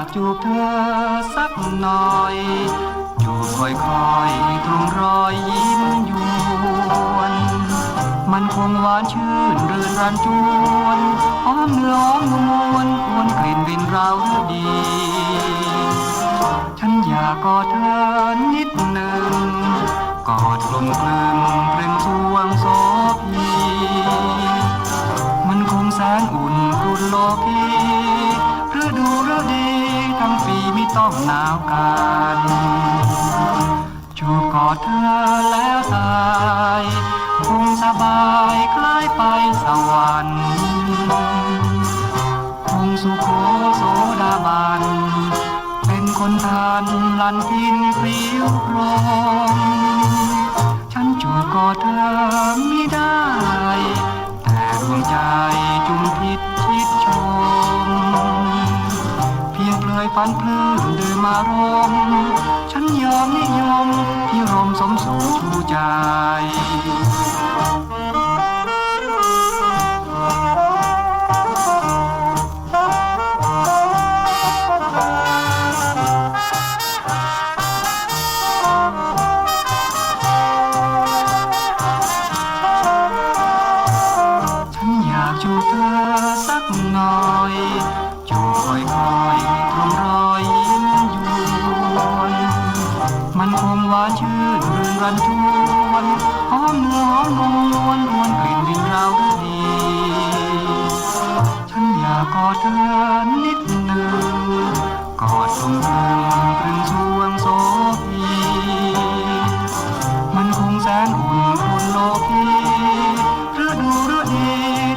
ากจูบเธอสักหน่อยจูบค่อยๆตรงรอยยิ้มยวนมันคงหวานชื่นรื่นรันจวนหอมเนื้อหอมนวลควนกลิ่นรินราวฤดีฉันอยากกอดเธอนิดหนึ่งกอดกลมกลืนเปล่งสวงโสพีมันคงแสนอุ่นกลุ่นโลกีฤดูฤดีทั้งปีไม่ต้องหนาวกันจูบกอดเธอแล้วตายคงสบายคล้ายไปสวรรค์คงสุโขโสดาบันเป็นคนทานลันทินพริ้วโปรมฉันจูบกอดเธอไม่ได้แต่ดวงใจจุมพิษชิดชมเพียงเปลยฝันพลื่นเดินมารมฉันยอมนิยมที่รมสมสู่ชูใจจูบเธอสักหน่อยจูบค่อยๆตรงรอยยิ้มยวนมันคงหวานชื่นรื่นรันจวนหอมเนื้อหอมนวลรวนกลิ่นรินราวฤดีฉันอยากกอดเธอนิดหนึ่งกอดตรงกลึงตรึงสวงโสพีมันคงแสนอุ่นคุณโลกีฤดูฤดี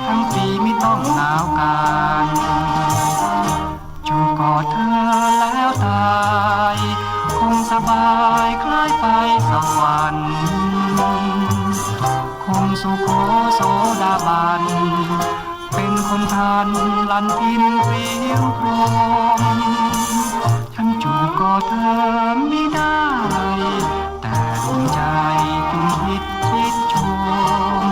ทั้งปีไม่ต้องหนาวกันจูบกอดเธอแล้วตายคงสบายคล้ายไปสวรรค์คงสุโขโสดาบันเป็นคนทานลันทินพริ้วโปรมฉันจูบกอดเธอไม่ได้แต่ดวงใจจุมพิษชิดชม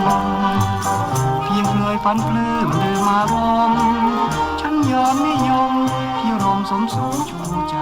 เพียงเคยฝันปลื้มลืมอารมณ์ฉันยอมนิยมที่รมสมสู่ชูใจ